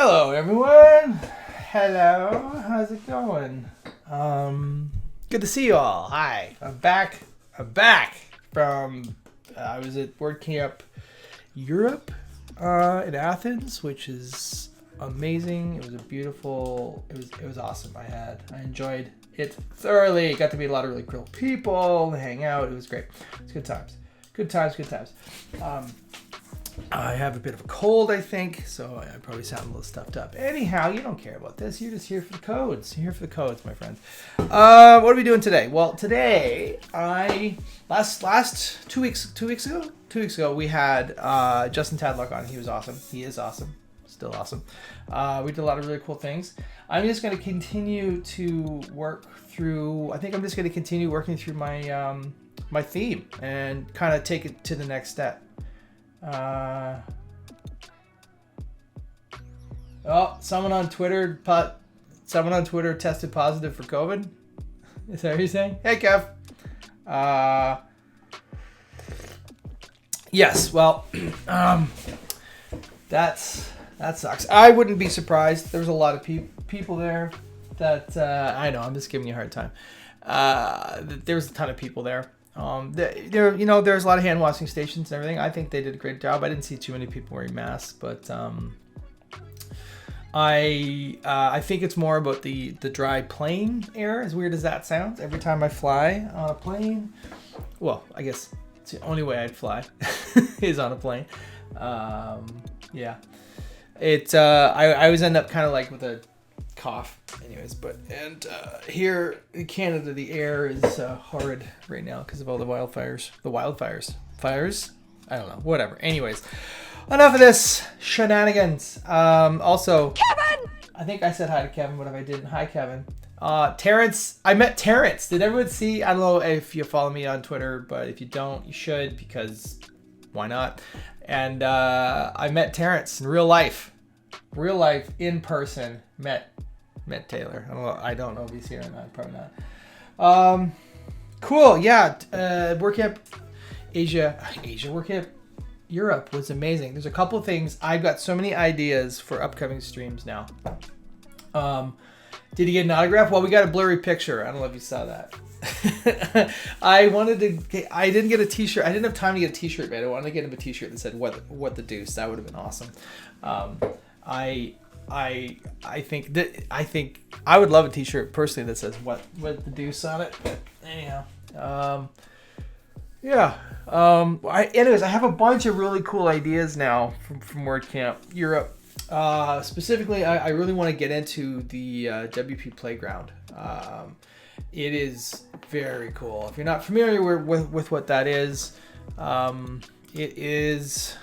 Hello everyone. Hello. How's it going? Good to see you all. Hi. I'm back. From I was at WordCamp Europe in Athens, which is amazing. It was a beautiful. It was awesome. I enjoyed it thoroughly. Got to meet a lot of really cool people, hang out. It was great. It's good times. Good times. I have a bit of a cold, I think, so I probably sound a little stuffed up. Anyhow, you don't care about this. You're just here for the codes. You're here for the codes, my friends. What are we doing today? Well, today, last 2 weeks ago, we had Justin Tadlock on. He was awesome. He is awesome. Still awesome. We did a lot of really cool things. I'm just going to continue to work through, I think I'm just going to continue working through my, my theme and kind of take it to the next step. Someone on Twitter tested positive for COVID. Is that what you're saying? Hey, Kev. Yes. Well, that sucks. I wouldn't be surprised. There's a lot of people there that I know. I'm just giving you a hard time. There's a ton of people there. There's a lot of hand washing stations and everything. I think they did a great job. I didn't see too many people wearing masks, but I think it's more about the dry plane air. As weird as that sounds, every time I fly on a plane, well, I guess it's the only way I'd fly is on a plane. Yeah, I always end up kind of like with a cough anyways, here in Canada the air is horrid right now because of all the wildfires. Fires, I don't know, whatever. Anyways, enough of this shenanigans. Also, Kevin, I think I said hi to Kevin, but if I didn't, hi Kevin. Terrence, I met Terrence. Did everyone see? I don't know if you follow me on Twitter, but if you don't, you should, because why not? And I met Terrence in real life in person. Met Taylor. I don't know if he's here or not. Probably not. Cool. Yeah. WordCamp Asia. WordCamp Europe was amazing. There's a couple of things. I've got so many ideas for upcoming streams now. Did you get an autograph? Well, we got a blurry picture. I don't know if you saw that. I didn't get a t-shirt. I didn't have time to get a t-shirt, but I wanted to get him a t-shirt that said what the deuce. That would have been awesome. I think I would love a t-shirt personally that says what the deuce on it. But anyhow, yeah. Anyways, I have a bunch of really cool ideas now from WordCamp Europe. Specifically, I really want to get into the WP Playground. It is very cool. If you're not familiar with what that is, it is.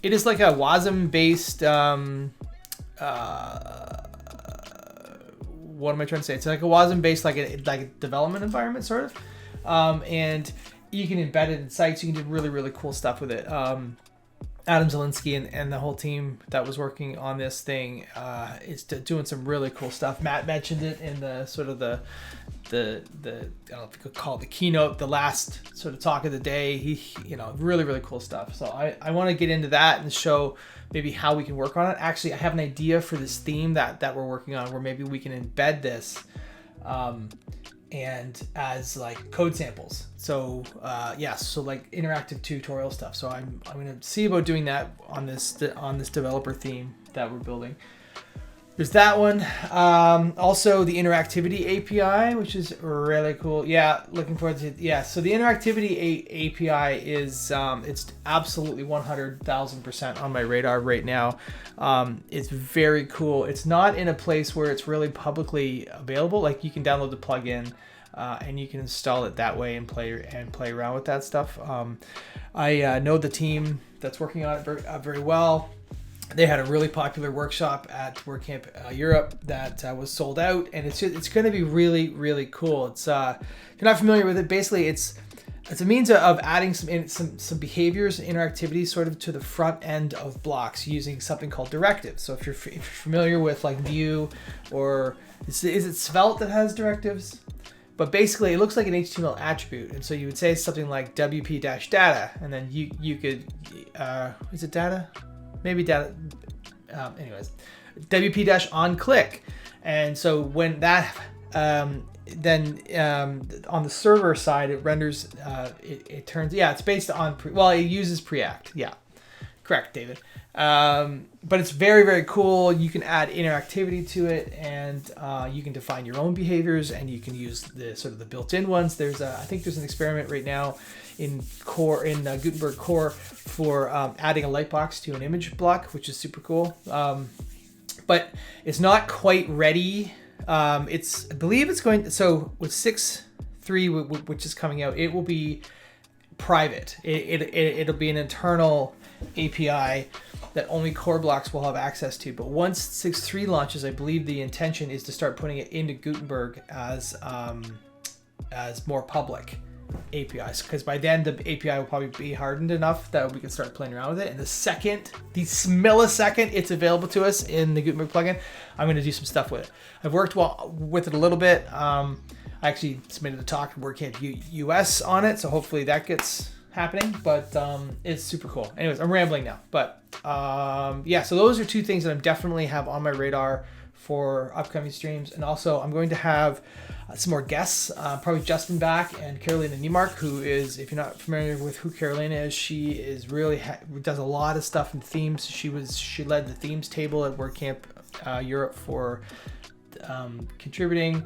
It is like a WASM-based, what am I trying to say? It's like a WASM-based, like a development environment, sort of. And you can embed it in sites. You can do really, really cool stuff with it. Adam Zielinski and the whole team that was working on this thing is doing some really cool stuff. Matt mentioned it in the sort of the I don't know if you could call it the keynote, the last sort of talk of the day. He really, really cool stuff. So I want to get into that and show maybe how we can work on it. Actually, I have an idea for this theme that we're working on where maybe we can embed this and as like code samples. So so like interactive tutorial stuff. So I'm going to see about doing that on this developer theme that we're building. There's that one. Also the Interactivity API, which is really cool. Yeah, looking forward to it. Yeah, so the Interactivity API is it's absolutely 100,000% on my radar right now. It's very cool. It's not in a place where it's really publicly available. Like you can download the plugin and you can install it that way and play around with that stuff. I know the team that's working on it very well. They had a really popular workshop at WordCamp Europe that was sold out, and it's going to be really, really cool. It's if you're not familiar with it, basically it's a means of adding some behaviors and interactivity sort of to the front end of blocks using something called directives. So if you're familiar with like Vue or is it Svelte that has directives? But basically, it looks like an HTML attribute, and so you would say something like WP-data, and then you could is it data? maybe data. Anyways, WP- on click, and so when that then on the server side it renders it turns, yeah, it's based on it uses Preact, yeah, correct, David. But it's very, very cool. You can add interactivity to it, and you can define your own behaviors, and you can use the sort of the built-in ones. There's I think there's an experiment right now in Gutenberg core for adding a lightbox to an image block, which is super cool. But it's not quite ready. I believe it's going, so with 6.3, which is coming out, it will be private. It'll be an internal API that only core blocks will have access to. But once 6.3 launches, I believe the intention is to start putting it into Gutenberg as more public APIs, because by then the API will probably be hardened enough that we can start playing around with it. And the millisecond it's available to us in the Gutenberg plugin, I'm going to do some stuff with it. I've worked with it a little bit. I actually submitted a talk at WordCamp US on it, so hopefully that gets happening. But it's super cool. Anyways, I'm rambling now. But yeah, so those are two things that I definitely have on my radar for upcoming streams. And also I'm going to have some more guests, probably Justin back and Carolina Niemark, who is, if you're not familiar with who Carolina is, she is really does a lot of stuff in themes. She led the themes table at WordCamp Europe for contributing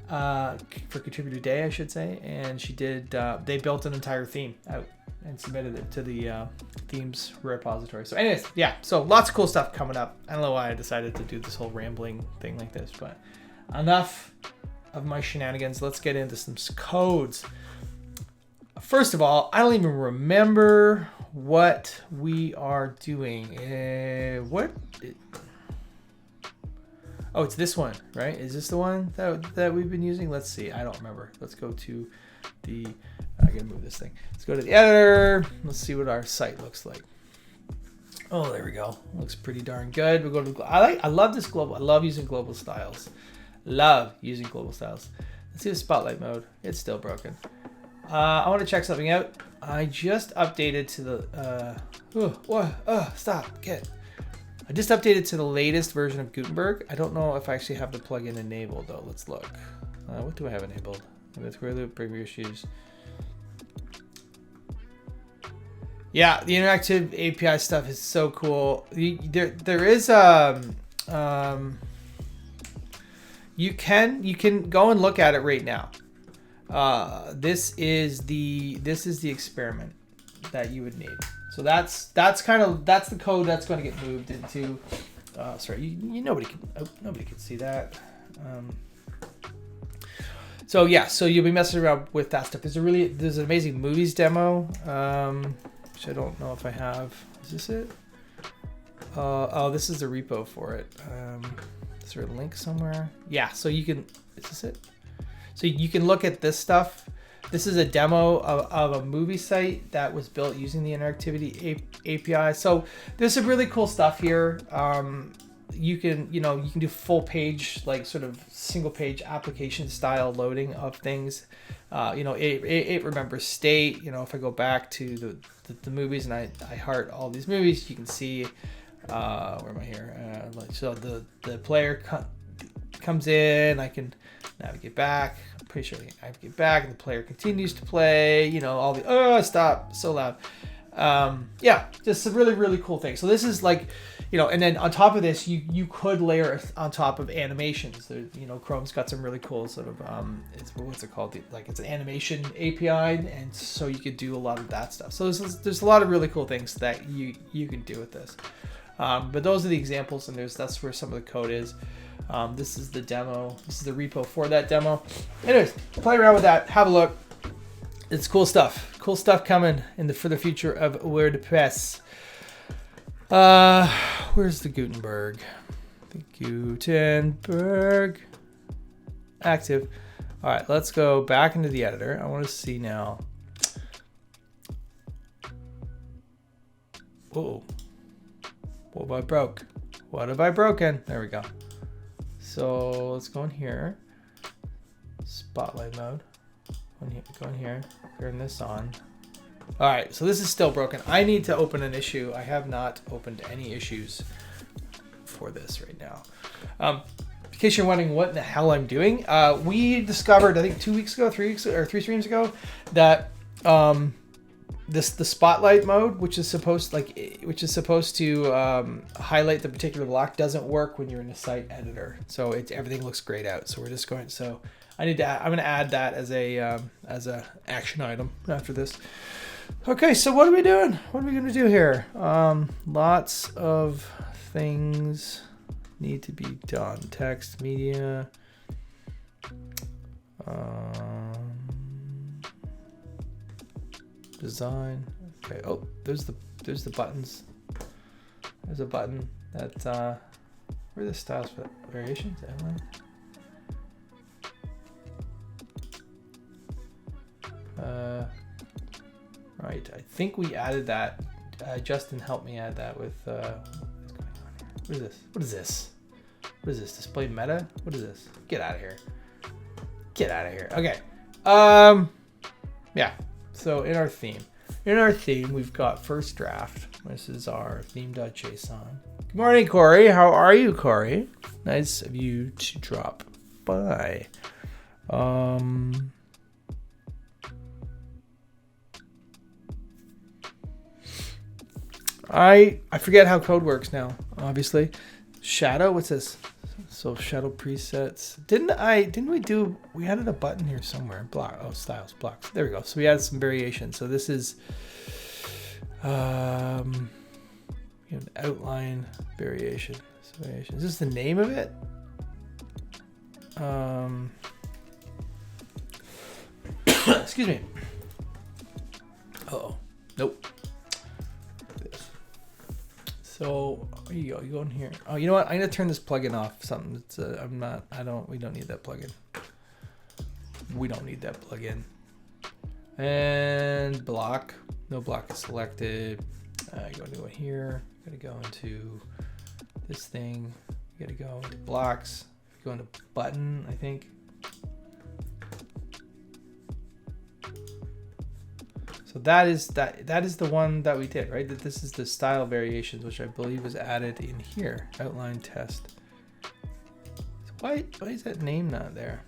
for Contributor Day, I should say, and she did. They built an entire theme out and submitted it to the themes repository. So anyways, yeah, so lots of cool stuff coming up. I don't know why I decided to do this whole rambling thing like this, but enough of my shenanigans. Let's get into some codes. First of all, I don't even remember what we are doing. Oh, it's this one, right? Is this the one that we've been using? Let's see. I don't remember. Let's go to the... I gotta move this thing. Let's go to the editor. Let's see what our site looks like. Oh, there we go. Looks pretty darn good. We'll go to... I love this global. I love using global styles. Love using global styles. Let's see the spotlight mode. It's still broken. I want to check something out. I just updated to the... stop. I just updated to the latest version of Gutenberg. I don't know if I actually have the plugin enabled though. Let's look. What do I have enabled? With query loop, break issues. Yeah, the interactive API stuff is so cool. There is you can go and look at it right now. This is the experiment that you would need. So that's the code that's going to get moved into. Sorry, nobody can see that. So yeah, so you'll be messing around with that stuff. There's an amazing movies demo, which I don't know if I have. Is this it? Oh, this is the repo for it. Is there a link somewhere? Yeah, so you can. Is this it? So you can look at this stuff. This is a demo of a movie site that was built using the Interactivity API. So there's some really cool stuff here. You can do full page, like sort of single page application style loading of things. It remembers state. If I go back to the movies and I heart all these movies, you can see where am I here? So the player comes in. I can navigate back. I'm pretty sure I can navigate back, and the player continues to play. All the stop, so loud. Yeah, just some really, really cool things. So this is like, and then on top of this, you could layer on top of animations. Chrome's got some really cool sort of what's it called? It's an animation API, and so you could do a lot of that stuff. So there's a lot of really cool things that you can do with this. But those are the examples, and that's where some of the code is. This is the demo. This is the repo for that demo. Anyways, play around with that. Have a look. It's cool stuff. Cool stuff coming for the future of WordPress. Where's the Gutenberg? The Gutenberg active. All right, let's go back into the editor. I want to see now. Whoa. What have I broke? What have I broken? There we go. So let's go in here. Spotlight mode. Go in here. Turn this on. All right, so this is still broken. I need to open an issue. I have not opened any issues for this right now. In case you're wondering what the hell I'm doing, we discovered, I think 2 weeks ago, 3 weeks, or 3 streams ago, that the spotlight mode, which is supposed to highlight the particular block, doesn't work when you're in a site editor. So everything looks grayed out. So we're just going. So I'm going to add that as a action item after this. Okay, so what are we doing? What are we going to do here? Lots of things need to be done. Text, media. Design. Okay. Oh, there's the buttons. There's a button that where are the styles for variations? Right. I think we added that. Justin helped me add that with what's going on here. What is this? What is this? What is this? Display meta? What is this? Get out of here. Get out of here. Okay. Yeah. So in our theme, we've got first draft. This is our theme.json. Good morning, Corey. How are you, Corey? Nice of you to drop by. I forget how code works now, obviously. Shadow, what's this? So shadow presets. We added a button here somewhere. Block, oh, styles, blocks. There we go. So we added some variation. So this is outline variation. So variation. Is this the name of it? Excuse me. Uh-oh. Nope. So there you go. You go in here. Oh, you know what? I'm gonna turn this plugin off. Something that's we don't need that plugin. We don't need that plugin. And block. No block is selected. You gotta go in here. You gotta go into this thing. You gotta go into blocks. You go into button, I think. So that is the one that we did, right? That this is the style variations, which I believe was added in here. Outline test. So why is that name not there?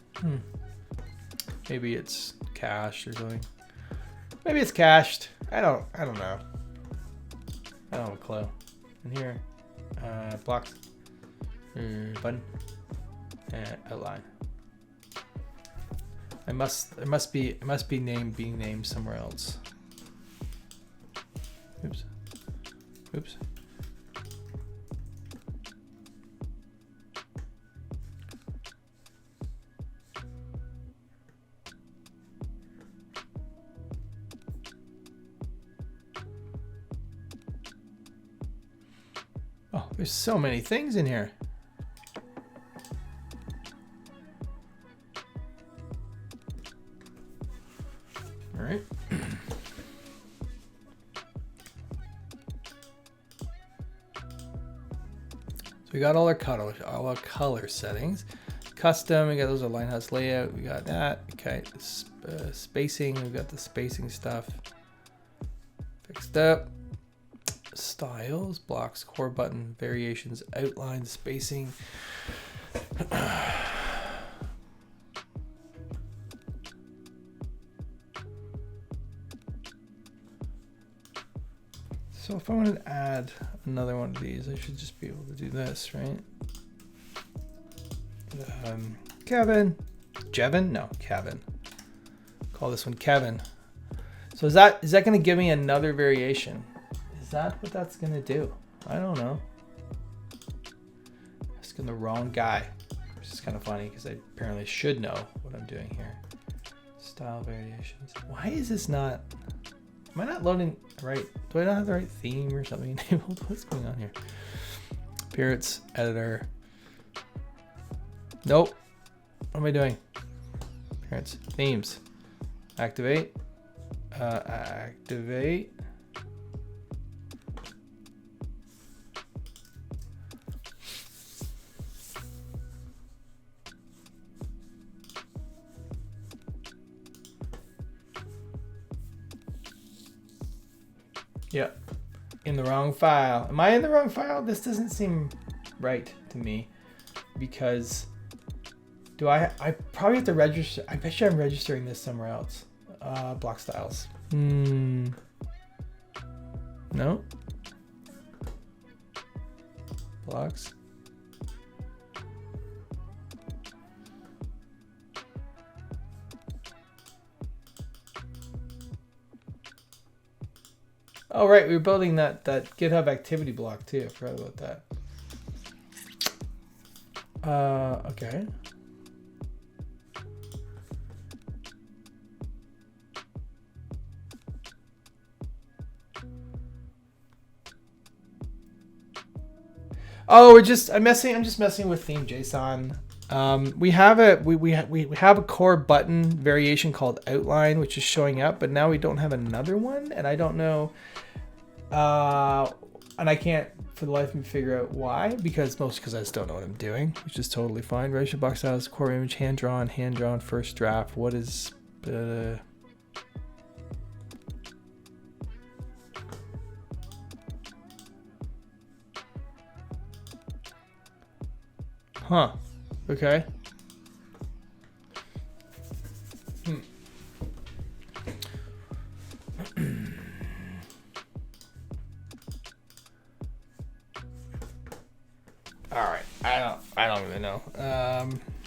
Maybe it's cached or something. Maybe it's cached. I don't know. I don't have a clue. In here, blocks, button, outline. It must be being named somewhere else. Oops. Oh, there's so many things in here. All right. So we got all our color settings. Custom, we got those align house layout, we got that. Okay, spacing, we got the spacing stuff fixed up. Styles, blocks, core button, variations, outline, spacing. So if I want to add another one of these, I should just be able to do this, right? Kevin. No, Kevin. Call this one Kevin. So is that going to give me another variation? Is that what that's going to do? I don't know. Asking the wrong guy, which is kind of funny because I apparently should know what I'm doing here. Style variations. Why is this not... Am I not loading right? Do I not have the right theme or something enabled? What's going on here? Appearance, editor. Nope. What am I doing? Appearance, themes. Activate. Activate. in the wrong file. Am I in the wrong file? This doesn't seem right to me, because do I probably have to register? I bet you I'm registering this somewhere else. Block styles. No. Blocks. Oh, right, we were building that GitHub activity block too. I forgot about that. Okay. Oh, I'm just messing with theme JSON. We have a core button variation called outline, which is showing up, but now we don't have another one, and I don't know. And I can't for the life of me figure out why, mostly because I just don't know what I'm doing, which is totally fine. Registration box styles, core image, hand drawn, first draft. What is Huh. Okay. All right. I don't really know.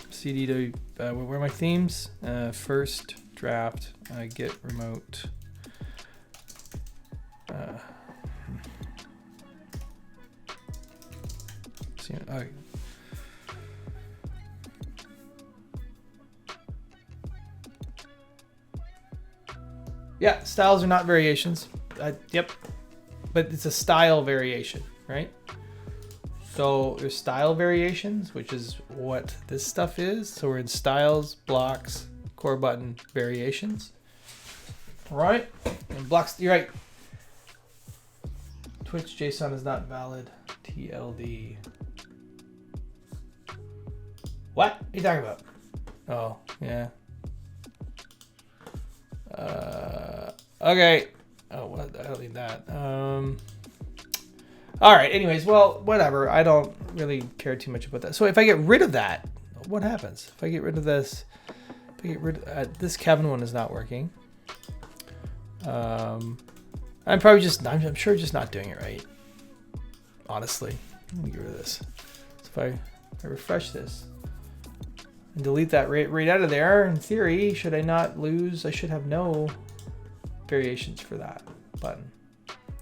CD to where are my themes? First draft. Get remote. Okay. Yeah, styles are not variations. Yep, but it's a style variation, right? So there's style variations, which is what this stuff is. So we're in styles, blocks, core button, variations. All right, and blocks, you're right. Twitch JSON is not valid. TLD. What are you talking about? Oh, yeah. Okay. Oh, what? I don't need that. All right. Anyways, well, whatever. I don't really care too much about that. So if I get rid of that, what happens? If I get rid of this, if I get rid of this Kevin one is not working. I'm probably just, I'm sure just not doing it right. Honestly, let me get rid of this. So if I refresh this and delete that right out of there, in theory, should I not lose? I should have no variations for that button.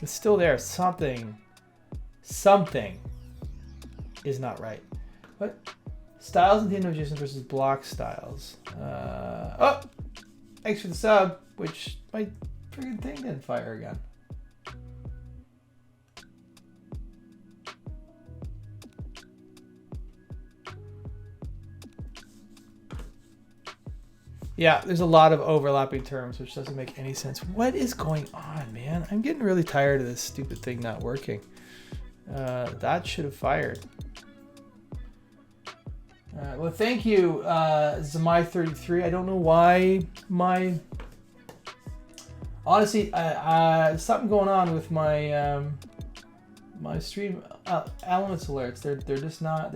It's still there. Something is not right. What? Styles and theme notations versus block styles. Oh, thanks for the sub, which my friggin' thing didn't fire again. Yeah, there's a lot of overlapping terms, which doesn't make any sense. What is going on, man? I'm getting really tired of this stupid thing not working. That should have fired. Well, thank you, Zamai33. I don't know why my... Honestly, something going on with my my stream elements alerts. They're just not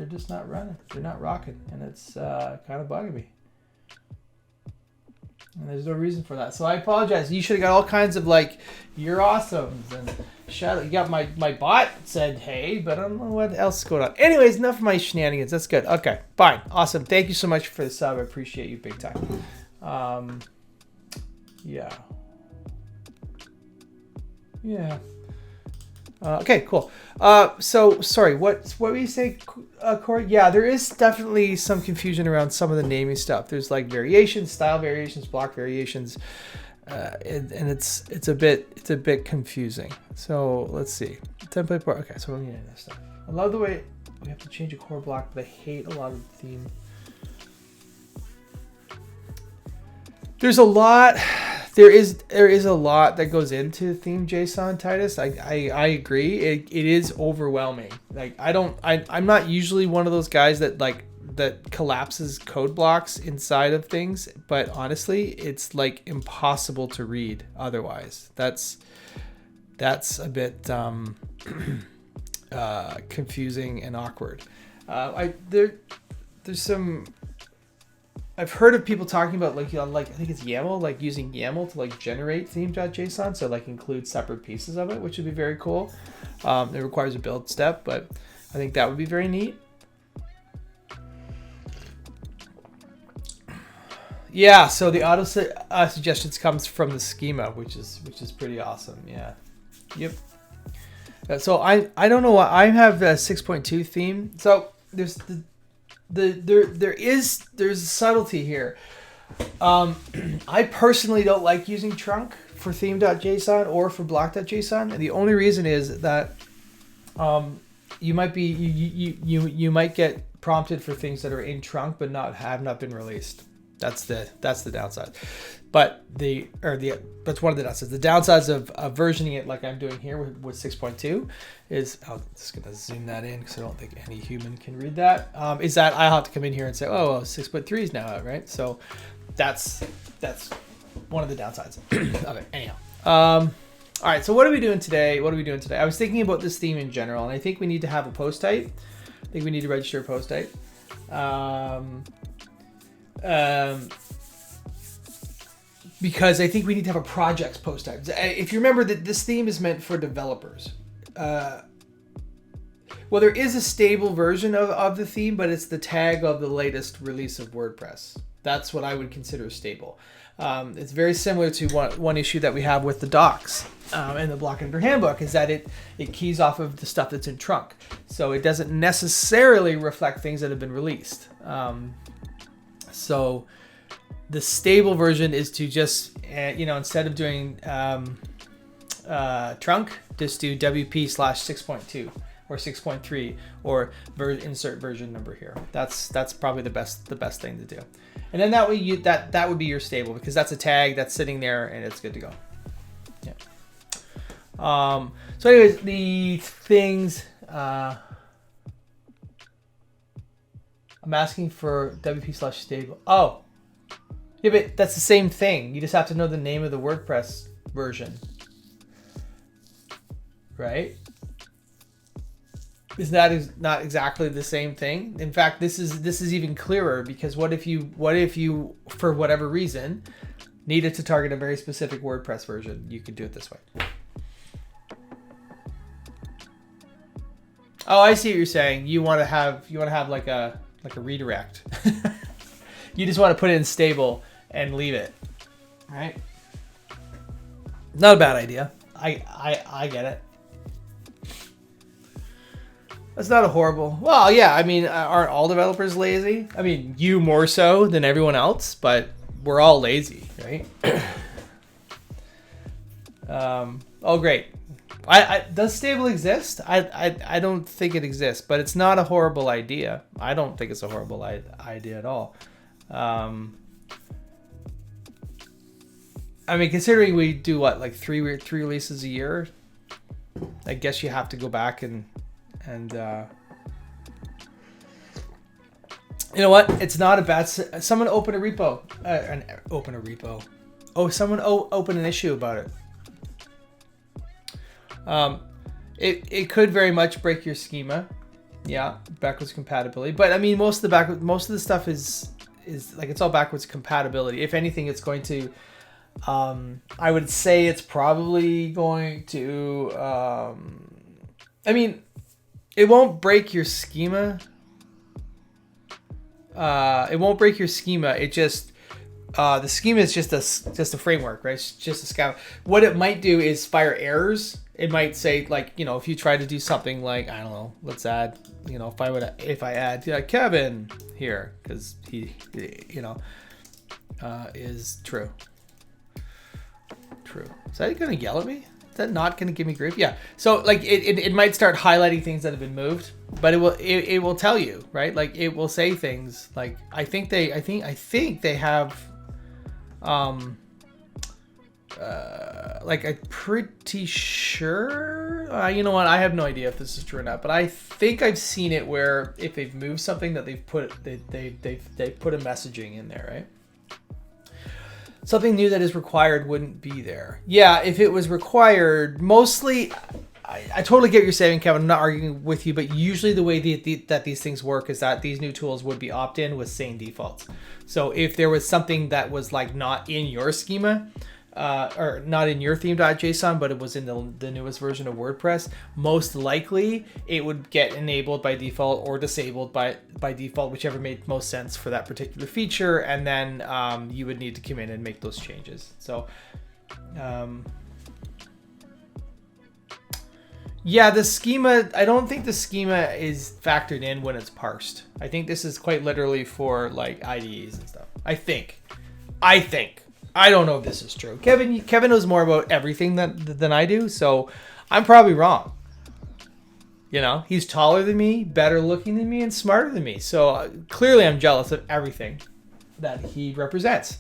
running. They're not rocking, and it's kind of bugging me. And there's no reason for that. So I apologize. You should have got all kinds of like, you're awesome. And shout out. You got my bot said, hey, but I don't know what else is going on. Anyways, enough of my shenanigans. That's good. Okay, fine. Awesome. Thank you so much for the sub. I appreciate you big time. Yeah. Yeah. Okay, cool. So sorry, what were you saying, Corey? Yeah, there is definitely some confusion around some of the naming stuff. There's like variations, style variations, block variations, and it's a bit confusing. So let's see. Template part. Okay, so we don't need any of this stuff. I love the way we have to change a core block, but I hate a lot of the theme. There's a lot. There is a lot that goes into theme JSON, Titus. I agree. It is overwhelming. Like I'm not usually one of those guys that collapses code blocks inside of things, but honestly, it's like impossible to read otherwise. That's that's a bit confusing and awkward. There's some. I've heard of people talking about like I think it's YAML, like using YAML to like generate theme.json, so like include separate pieces of it, which would be very cool. It requires a build step, but I think that would be very neat. Yeah, so the auto suggestions comes from the schema, which is pretty awesome. Yeah, yep. So I don't know what I have a 6.2 theme. So there's there's a subtlety here. I personally don't like using trunk for theme.json or for block.json, and the only reason is that you might be you might get prompted for things that are in trunk but have not been released. That's the downside. But that's one of the downsides. The downsides of versioning it like I'm doing here with 6.2 is, I'm just gonna zoom that in because I don't think any human can read that. Is that I'll have to come in here and say, oh, 6.3 is now out, right? So that's one of the downsides of it. Anyhow, all right. So what are we doing today? I was thinking about this theme in general, and I think we need to have a post type. I think we need to register a post type. Because I think we need to have a projects post type. If you remember that this theme is meant for developers. Well, there is a stable version of the theme, but it's the tag of the latest release of WordPress. That's what I would consider stable. It's very similar to one issue that we have with the docs in the Block Editor Handbook, is that it keys off of the stuff that's in trunk. So it doesn't necessarily reflect things that have been released. So the stable version is to just, instead of doing trunk, just do WP/6.2 or 6.3 or insert version number here. That's probably the best thing to do. And then that way that would be your stable, because that's a tag that's sitting there and it's good to go. Yeah. So anyways, the things I'm asking for WP/stable. Oh. Yeah, but that's the same thing. You just have to know the name of the WordPress version, right? Is that not exactly the same thing? In fact, this is even clearer, because what if you for whatever reason needed to target a very specific WordPress version? You could do it this way. Oh, I see what you're saying. You want to have like a redirect. You just want to put it in stable and leave it, right? Not a bad idea. I get it. That's not a horrible. Well, yeah. I mean, aren't all developers lazy? I mean, you more so than everyone else, but we're all lazy, right? Oh, great. Does stable exist? I don't think it exists, but it's not a horrible idea. I don't think it's a horrible idea at all. I mean, considering we do what, like three releases a year, I guess you have to go back and you know what? It's not a bad. Someone open a repo. Open a repo. Oh, someone open an issue about it. It could very much break your schema. Yeah, backwards compatibility. But I mean, most of the stuff is like, it's all backwards compatibility. If anything, it's going to. I would say it's probably going to. I mean, it won't break your schema. It won't break your schema. It just the schema is just a framework, right? It's just a schema. What it might do is fire errors. It might say, like, if you try to do something like, I don't know, let's add, if I add Kevin here, because he, is true. Is that going to yell at me? Is that not going to give me grief? Yeah. So like it might start highlighting things that have been moved, but it will tell you, right? Like it will say things like, I think they have, like, I'm pretty sure, you know what? I have no idea if this is true or not, but I think I've seen it where if they've moved something that they've put a messaging in there, right? Something new that is required wouldn't be there. Yeah, if it was required, mostly, I totally get what you're saying, Kevin. I'm not arguing with you, but usually the way that these things work is that these new tools would be opt-in with same defaults. So if there was something that was like not in your schema, or not in your theme.json, but it was in the newest version of WordPress, most likely it would get enabled by default or disabled by default, whichever made most sense for that particular feature. And then you would need to come in and make those changes. So yeah, the schema, I don't think the schema is factored in when it's parsed. I think this is quite literally for like IDEs and stuff. I think. I don't know if this is true. Kevin knows more about everything than I do, so I'm probably wrong. You know, he's taller than me, better looking than me, and smarter than me. So clearly I'm jealous of everything that he represents.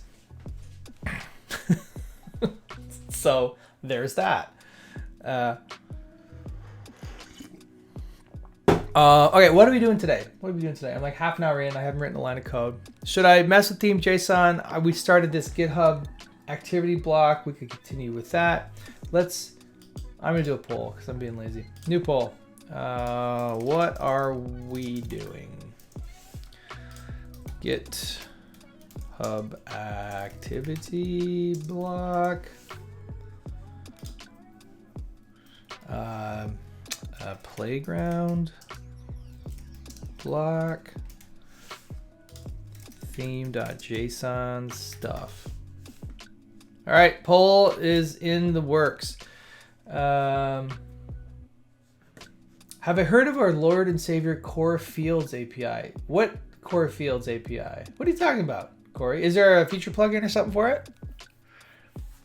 So there's that. Okay, what are we doing today? I'm like half an hour in. I haven't written a line of code. Should I mess with theme JSON? We started this GitHub activity block. We could continue with that. I'm gonna do a poll because I'm being lazy. New poll. What are we doing? GitHub activity block. Playground block theme.json stuff. All right, poll is in the works. Have I heard of our Lord and Savior Core Fields API? What Core Fields API? What are you talking about, Corey? Is there a feature plugin or something for it?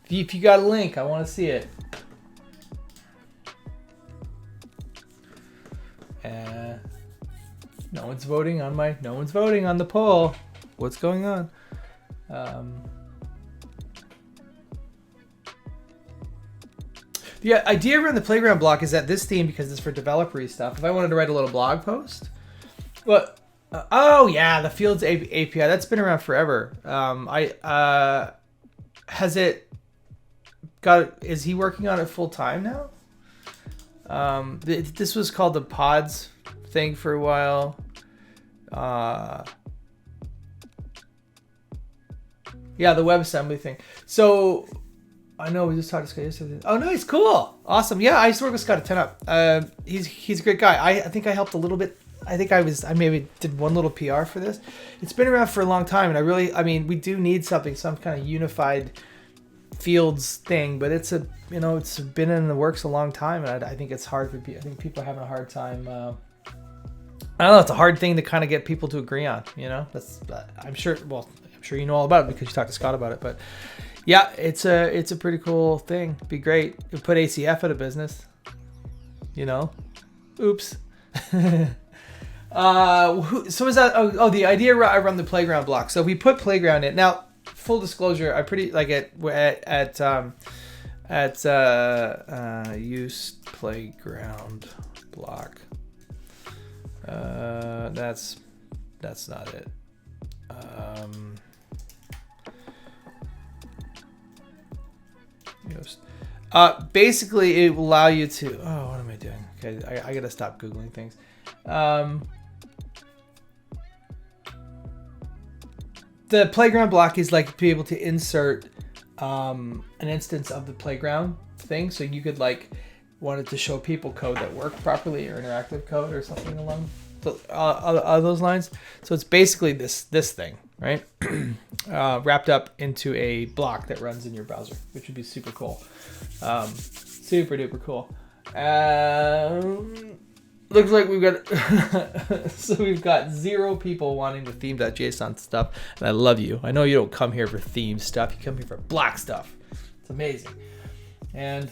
If you got a link, I want to see it. No one's voting on the poll. What's going on? The idea around the playground block is that this theme, because it's for developer-y stuff, if I wanted to write a little blog post, oh yeah, the Fields API, that's been around forever. Is he working on it full time now? This was called the pods thing for a while. Yeah, the WebAssembly thing. So I know we just talked to Scott yesterday. Oh, nice, cool, awesome. Yeah, I used to work with Scott at 10up. He's a great guy. I think I helped a little bit. I maybe did one little PR for this. It's been around for a long time, and we do need some kind of unified Fields thing, but it's been in the works a long time, and I think it's hard for people. I think people are having a hard time. I don't know. It's a hard thing to kind of get people to agree on. I'm sure you know all about it because you talked to Scott about it. But yeah, it's a pretty cool thing. It'd be great. It would put ACF out of business. Oops. So is that? Oh, the idea around the playground block. So we put playground in now. Full disclosure, I pretty like at use playground block. That's not it. Yoast. Basically, it will allow you to. Oh, what am I doing? Okay, I gotta stop googling things. The playground block is like to be able to insert an instance of the playground thing. So you could wanted to show people code that worked properly or interactive code or something along those lines. So it's basically this thing, right? Wrapped up into a block that runs in your browser, which would be super cool. Super duper cool. Looks like we've got 0 people wanting the theme.json stuff, and I love you. I know you don't come here for theme stuff. You come here for block stuff. It's amazing. And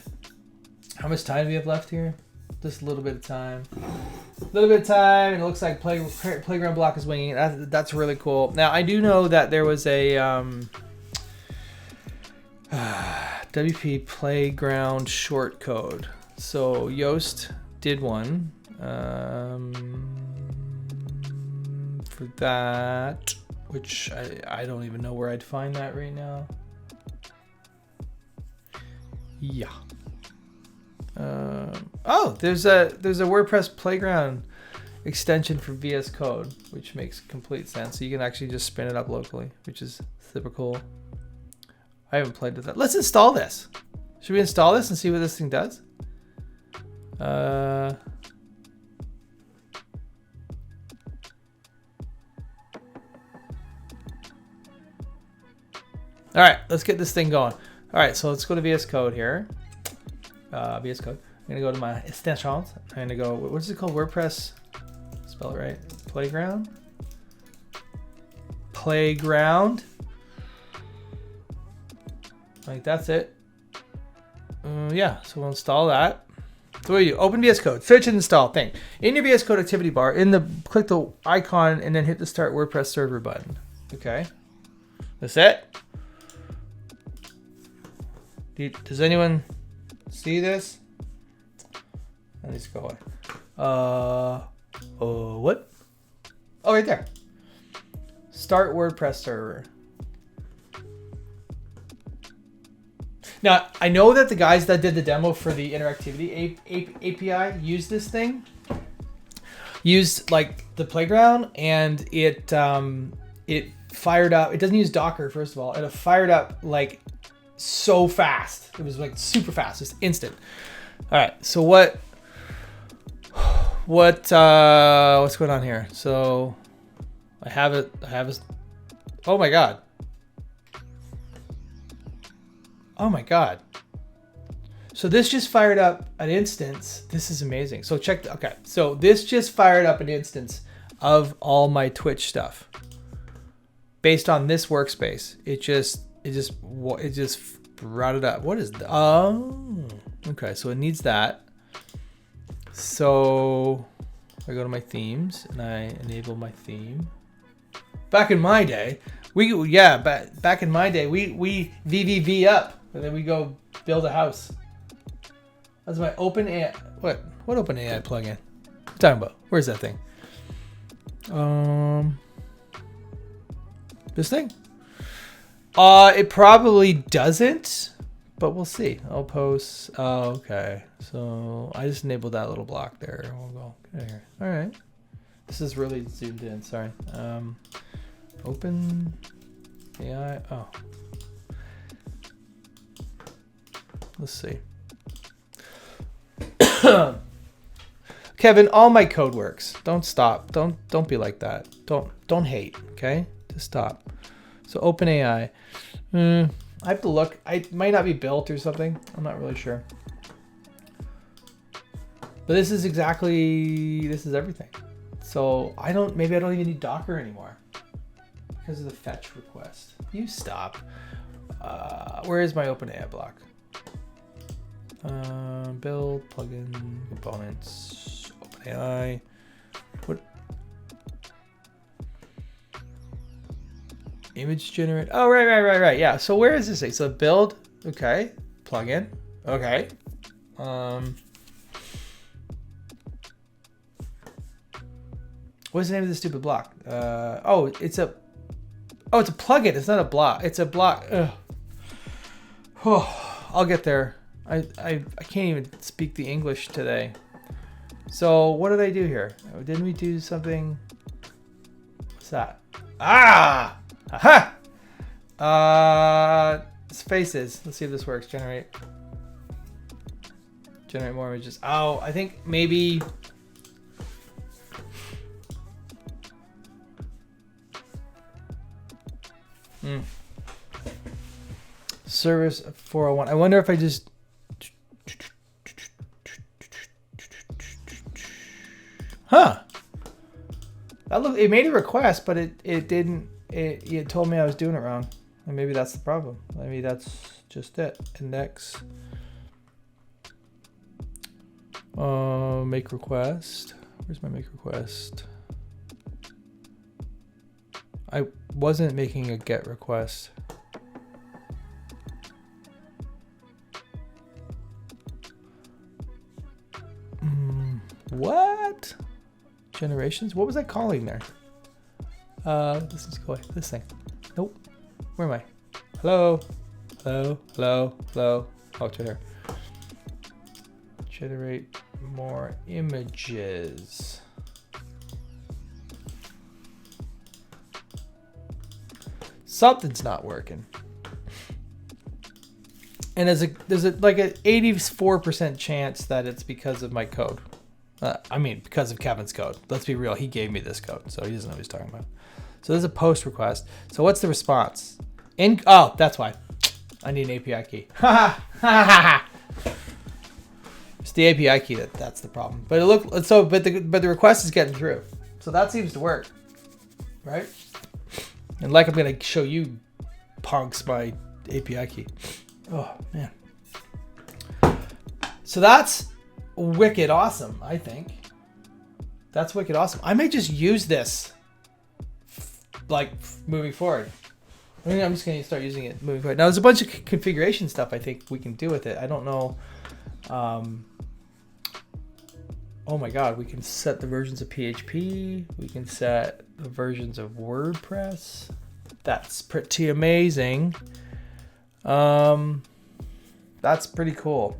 how much time do we have left here? Just a little bit of time. And it looks like playground block is winging it. That's really cool. Now, I do know that there was a WP Playground shortcode. So Yoast did one. For that, which I don't even know where I'd find that right now. Yeah. Oh, there's a WordPress Playground extension for VS Code, which makes complete sense. So you can actually just spin it up locally, which is super cool. I haven't played with that. Let's install this. Should we install this and see what this thing does? All right, let's get this thing going. All right, so let's go to VS Code here. VS Code. I'm gonna go to my extensions. I'm gonna go, what is it called? WordPress, spell it right. Playground. Playground. Like that's it. Yeah, so we'll install that. So what do you do? Open VS Code, search and install thing. In your VS Code activity bar, click the icon and then hit the start WordPress server button. Okay, that's it. Does anyone see this? Let me just go away. What? Oh, right there. Start WordPress server. Now, I know that the guys that did the demo for the Interactivity API used this thing. Used like the Playground, and it fired up. It doesn't use Docker, first of all. It fired up like so fast. It was like super fast, just instant. All right, so what's going on here? So I have it. Oh my god. Oh my god. So this just fired up an instance. This is amazing. So okay. So this just fired up an instance of all my Twitch stuff based on this workspace. It just brought it up. What is that? Oh, okay. So it needs that. So I go to my themes and I enable my theme. Back in my day, back in my day, we VVV up. And then we go build a house. That's my OpenAI. What OpenAI plugin? What are you talking about? Where's that thing? This thing? It probably doesn't, but we'll see. I'll post. Oh, okay. So I just enabled that little block there. We'll go get out of here. All right. This is really zoomed in. Sorry. OpenAI. Oh. Let's see. Kevin, all my code works. Don't stop. Don't be like that. Don't hate. Okay, just stop. So OpenAI. I have to look. It might not be built or something. I'm not really sure. But this is everything. So maybe I don't even need Docker anymore because of the fetch request. You stop. Where is my OpenAI block? Build plugin components OpenAI. What? Image generate. Oh, right. Yeah. So where is this thing? So build. Okay. Plugin. Okay. What's the name of this stupid block? It's a plugin. It's not a block. It's a block. Ugh. Oh, I'll get there. I can't even speak the English today. So what did I do here? Didn't we do something? What's that? Ah! Aha! Spaces. Let's see if this works. Generate more images. Oh, I think maybe. Service 401. I wonder if I just. Huh. It made a request, but it didn't. It told me I was doing it wrong, and maybe that's the problem. Maybe that's just it. Index. Make request. Where's my make request? I wasn't making a get request. What? Generations? What was I calling there? This is cool. This thing. Nope. Where am I? Hello? Oh, it's right here. generate more images. Something's not working. And there's like an 84% chance that it's because of my code. I mean, because of Kevin's code. Let's be real. He gave me this code, so he doesn't know what he's talking about. So there's a post request. So what's the response? Oh, that's why. I need an API key. It's the API key that's the problem. But but the request is getting through. So that seems to work, right? And like I'm gonna show you, punks, my API key. Oh man. So that's wicked awesome. I think that's wicked awesome. I may just use this, like moving forward. I mean, I'm just going to start using it moving forward. Now, there's a bunch of configuration stuff I think we can do with it. I don't know. Oh my God, we can set the versions of PHP. We can set the versions of WordPress. That's pretty amazing. That's pretty cool.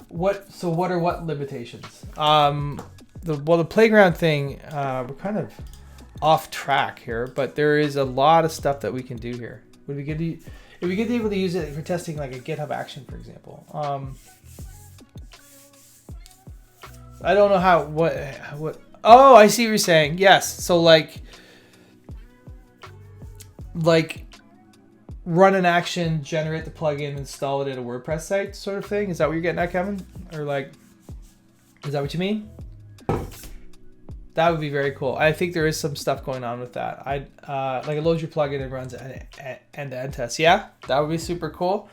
What limitations? The playground thing, we're kind of off track here, but there is a lot of stuff that we can do here. Would be good to, it'd be good to be able to use it for testing like a GitHub action, for example. I don't know how, what, oh, I see what you're saying. Yes. So like run an action, generate the plugin, install it at a WordPress site sort of thing. Is that what you're getting at, Kevin? Or like, is that what you mean? That would be very cool. I think there is some stuff going on with that. Like it loads your plugin and runs end-to-end tests. Yeah, that would be super cool.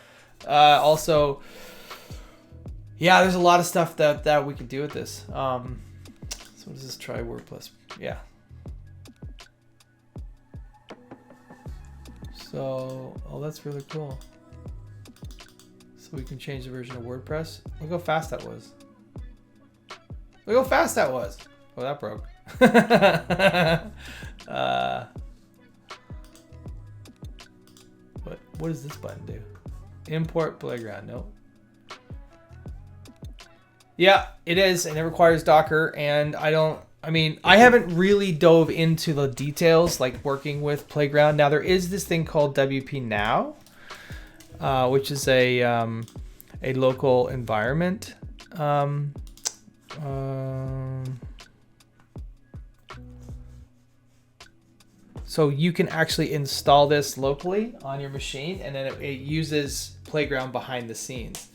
Also, yeah, there's a lot of stuff that we could do with this. So let's just try WordPress. Yeah. So, oh, that's really cool. So we can change the version of WordPress. Look how fast that was. Look how fast that was. Oh, that broke. What does this button do? Import Playground. Nope. Yeah, it is, and it requires Docker. And I haven't really dove into the details, like working with Playground. Now there is this thing called Wpnow, which is a local environment. So you can actually install this locally on your machine, and then it uses Playground behind the scenes,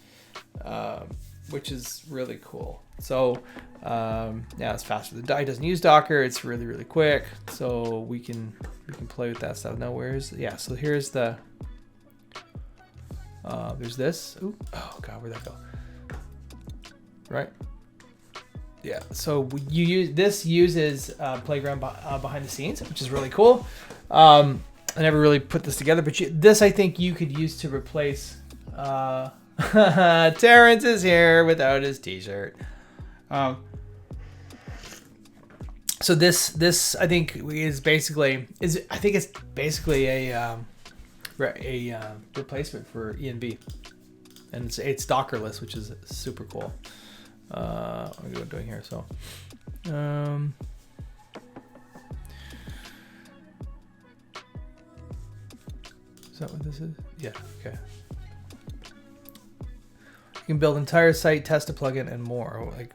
which is really cool. So yeah, it's faster. The DI doesn't use Docker. It's really, really quick. So we can play with that stuff. Now so here's the, there's this. Ooh, oh God, where'd that go? Right. Yeah, so uses Playground behind the scenes, which is really cool. I never really put this together, but this I think you could use to replace. Terrence is here without his t-shirt. So this I think is basically a replacement for ENV, and it's Dockerless, which is super cool. What are we doing here? So, is that what this is? Yeah. Okay. You can build entire site, test a plugin, and more. Like,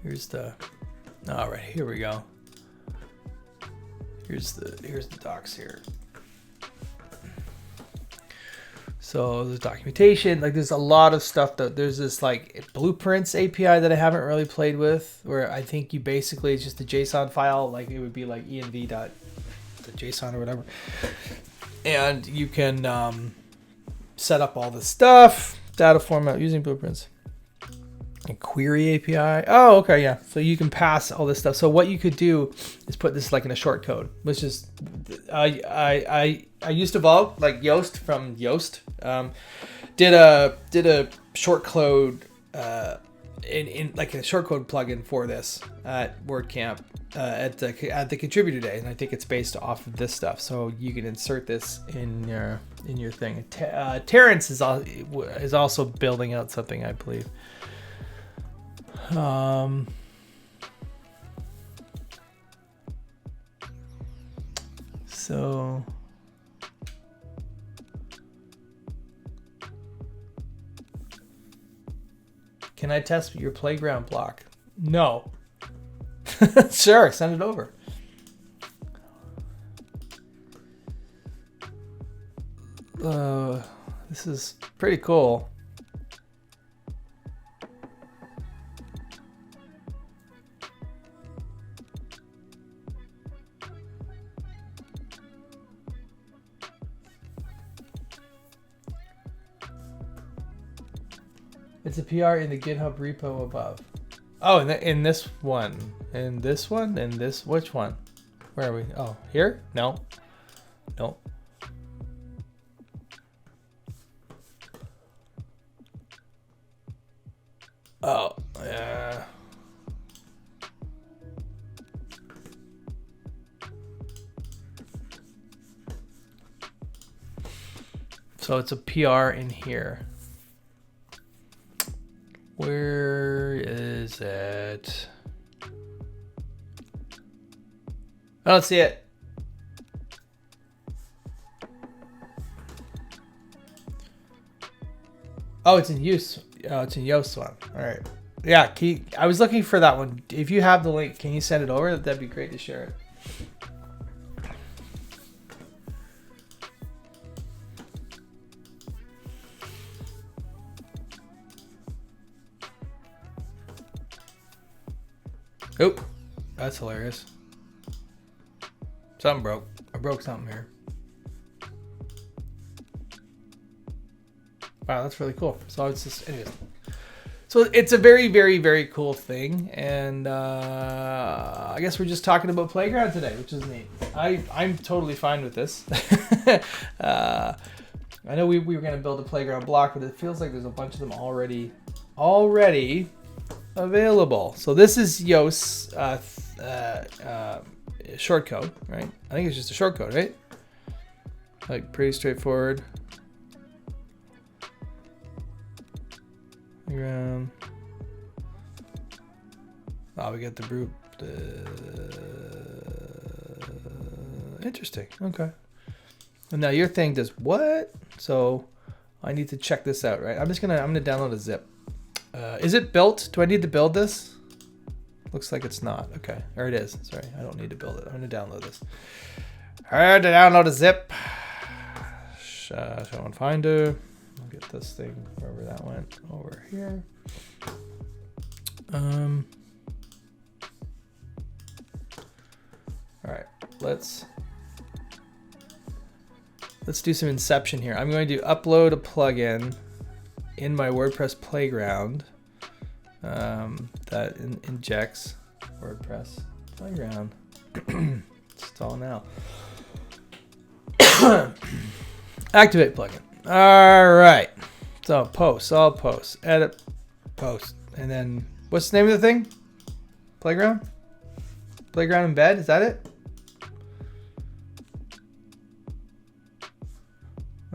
here's the. All right, here we go. Here's the docs here. So there's documentation, like there's a lot of stuff there's this like blueprints API that I haven't really played with, where I think you basically, it's just a JSON file, like it would be like env.json or whatever. And you can set up all this stuff, data format using blueprints. A query API. Oh, okay, yeah. So you can pass all this stuff. So what you could do is put this like in a short code, which is I used to evolve like Yoast from Yoast. Did a short code in like a shortcode plugin for this at WordCamp at the contributor day, and I think it's based off of this stuff. So you can insert this in your thing. Terrence is also building out something, I believe. So. Can I test your playground block? No. Sure, send it over. This is pretty cool. It's a PR in the GitHub repo above. Oh, in this one. In this one? In this? Which one? Where are we? Oh, here? No. No. Oh, yeah. So it's a PR in here. Where is it? I don't see it. Oh, it's in use. Oh, it's in Yoast one. All right. Yeah, I was looking for that one. If you have the link, can you send it over? That'd be great to share it. Oh, that's hilarious. Something broke. I broke something here. Wow, that's really cool. So it's just, anyways. So it's a very, very, very cool thing. And I guess we're just talking about Playground today, which is neat. I'm totally fine with this. I know we were going to build a Playground block, but it feels like there's a bunch of them already available. So this is Yoast's shortcode, right? I think it's just a shortcode, right? Like pretty straightforward. Oh, we got the group. Interesting. Okay. And now your thing does what? So I need to check this out, right? I'm gonna download a zip. Is it built? Do I need to build this? Looks like it's not. Okay, or it is. Sorry, I don't need to build it. I'm gonna download this. All right, to download a zip. Show on Finder. I'll get this thing wherever that went over here. All right, let's do some inception here. I'm going to upload a plugin in my WordPress Playground that injects WordPress Playground. Install now. Activate plugin. All right. So post, all posts, edit, post, and then what's the name of the thing? Playground? Playground embed, is that it?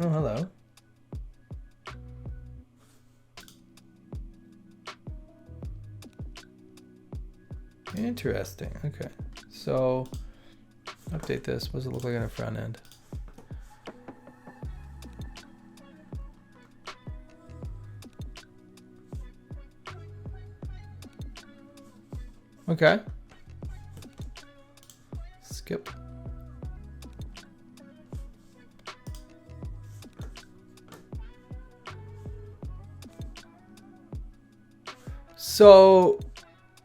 Oh, hello. Interesting. Okay. So update this. What does it look like on the front end? Okay. Skip. So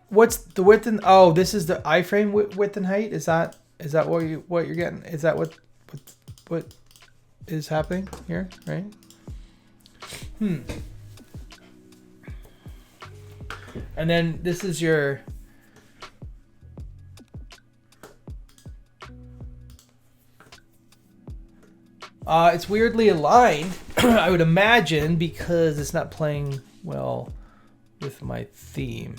what's the width and this is the iframe width and height? Is that what you're getting? Is that what is happening here, right? And then this is your it's weirdly aligned, I would imagine, because it's not playing well with my theme.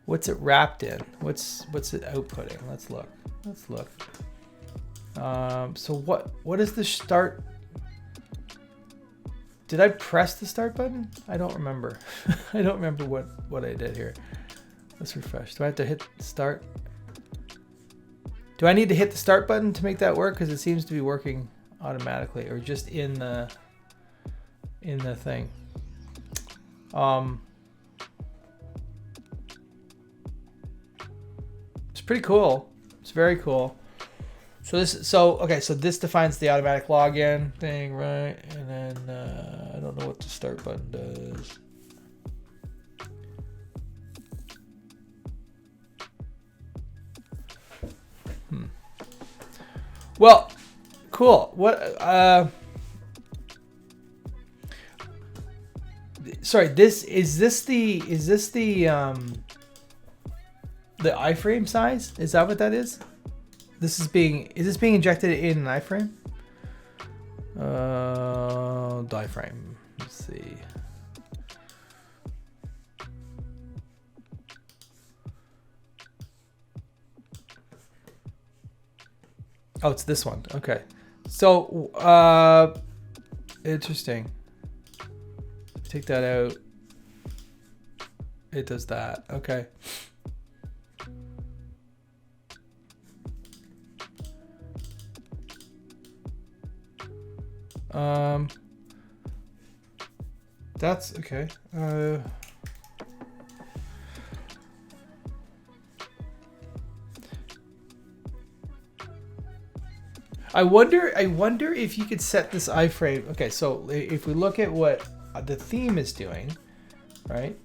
What's it wrapped in? What's it outputting? Let's look. So what is the start? Did I press the start button? I don't remember. I don't remember what I did here. Let's refresh. Do I have to hit start? Do I need to hit the start button to make that work? Because it seems to be working automatically, or just in the thing. It's pretty cool. It's very cool. So this defines the automatic login thing, right? And then I don't know what the start button does. Well, cool. What? Sorry. Is this the iframe size? Is that what that is? Is this being injected in an iframe? Iframe. Let's see. Oh, it's this one. Okay. So, interesting. Take that out. It does that. Okay. That's okay. I wonder if you could set this iframe. Okay, so if we look at what the theme is doing, right?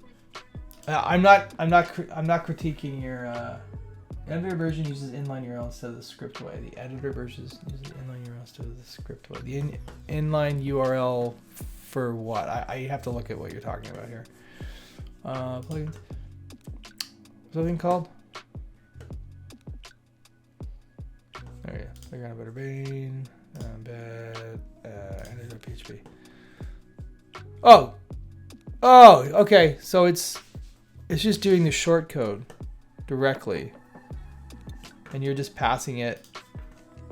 I'm not critiquing your editor version uses inline URL instead of the script way. The editor version uses inline URL instead of the script way. The inline URL for what? I have to look at what you're talking about here. Plugins. What's that thing called? Oh yeah, Playground better vein, embed, editor PHP. Oh, okay. So it's just doing the short code directly, and you're just passing it.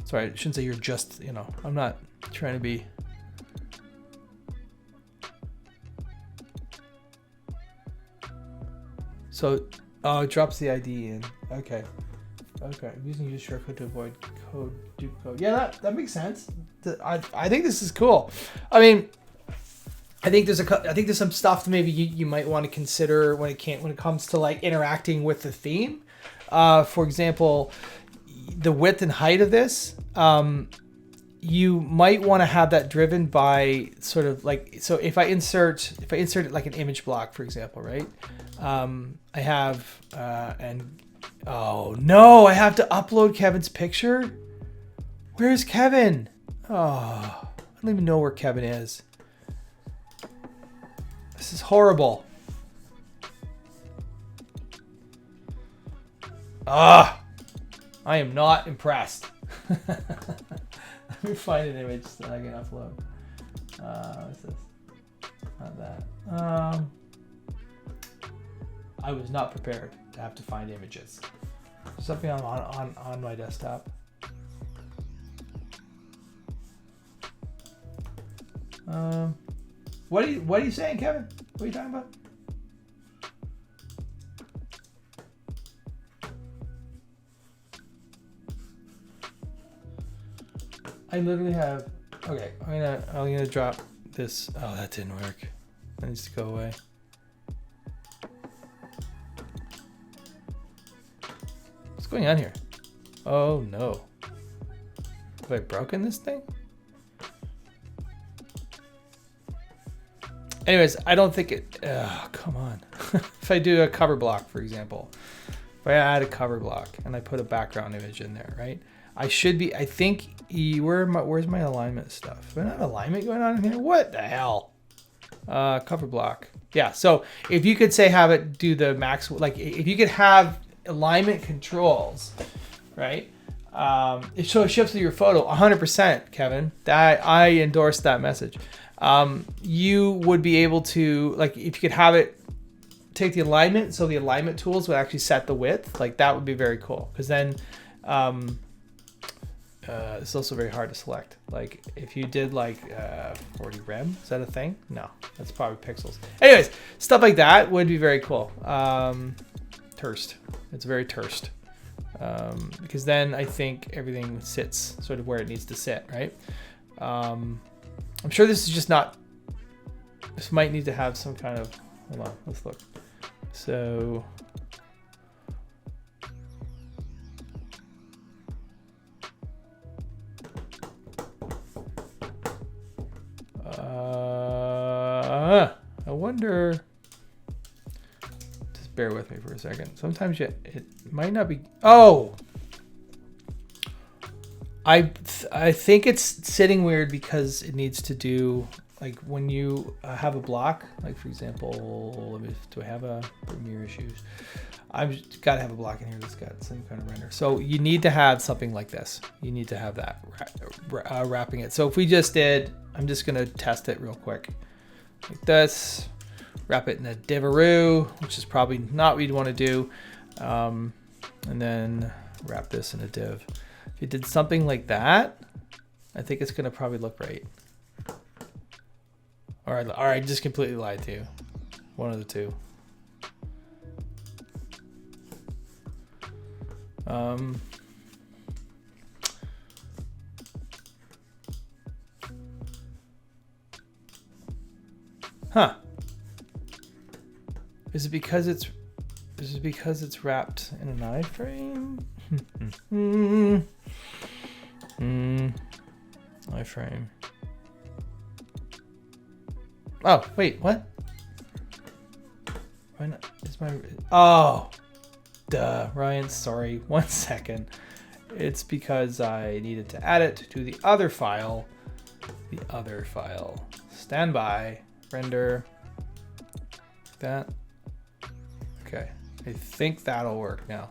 Sorry, I shouldn't say you're just. I'm not trying to be. So, it drops the ID in. Okay. I'm using use shortcode to avoid code duplicate. Yeah, that makes sense. I think this is cool. I mean, I think there's some stuff that maybe you might want to consider when it comes to like interacting with the theme. For example, the width and height of this. You might want to have that driven by sort of like, so if I insert it like an image block, for example, right? I have oh no, I have to upload Kevin's picture. Where's Kevin? Oh, I don't even know where Kevin is. This is horrible. I am not impressed. Let me find an image that I can upload. What's this? Not that. I was not prepared to have to find images. Something on my desktop. What are you saying, Kevin? What are you talking about? I literally have. Okay, I'm gonna drop this. Oh, that didn't work. That needs to go away. What's going on here? Oh no. Have I broken this thing? Anyways, I don't think it. Come on. If I do a cover block, for example, if I add a cover block and I put a background image in there, right? I should be. I think. Where's my alignment stuff? Do I have alignment going on in here? What the hell? Cover block. Yeah. So if you could say have it do the max, like if you could have alignment controls, right? It shifts to your photo 100%, Kevin. That I endorse that message. You would be able to, like, if you could have it take the alignment, so the alignment tools would actually set the width, like that would be very cool. Because then it's also very hard to select. Like if you did like 40 rem, is that a thing? No, that's probably pixels. Anyways, stuff like that would be very cool. Terse. It's very terse. Because then I think everything sits sort of where it needs to sit, right? I'm sure this is just not, this might need to have some kind of, hold on, let's look. So, I wonder, just bear with me for a second. Sometimes it might not be, oh! I think it's sitting weird because it needs to do, like when you have a block, like for example, do I have a Premiere issues? I've got to have a block in here that's got some kind of render. So you need to have something like this. You need to have that wrapping it. So if we just did, I'm just going to test it real quick. Like this, wrap it in a divaroo, which is probably not what you'd want to do. And then wrap this in a div. If you did something like that, I think it's going to probably look right. Or I just completely lied to you. One of the two. Huh. Is it because it's wrapped in an iframe? iframe. Oh, wait, what? Why not? Is my, oh, duh, Ryan, sorry, 1 second. It's because I needed to add it to the other file. Standby, render, that. Okay, I think that'll work now.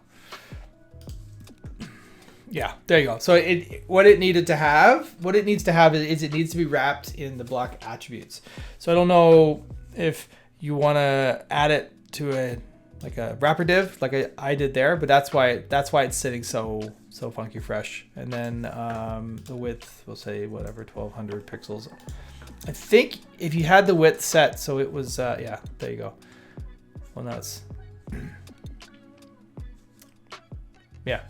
Yeah, there you go. So what it needs to have is it needs to be wrapped in the block attributes. So I don't know if you want to add it to a wrapper div like I did there, but that's why it's sitting so funky fresh. And then the width, we'll say whatever, 1200 pixels. I think if you had the width set, so it was yeah, there you go. Well, now it's yeah.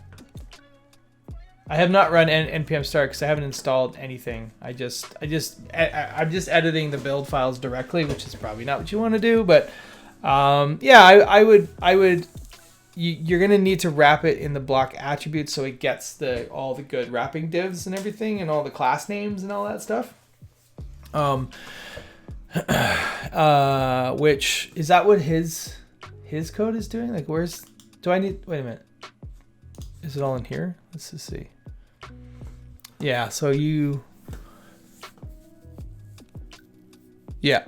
I have not run npm start because I haven't installed anything. I'm just editing the build files directly, which is probably not what you want to do. But yeah, I would. You're gonna need to wrap it in the block attributes so it gets all the good wrapping divs and everything and all the class names and all that stuff. Which is that what his code is doing? Like, where's? Do I need? Wait a minute. Is it all in here? Let's just see. Yeah, so yeah,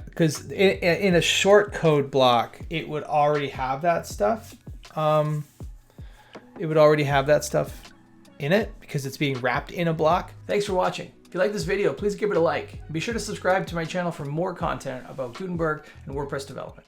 because in a short code block, it would already have that stuff. It would already have that stuff in it because it's being wrapped in a block. Thanks for watching. If you like this video, please give it a like. Be sure to subscribe to my channel for more content about Gutenberg and WordPress development.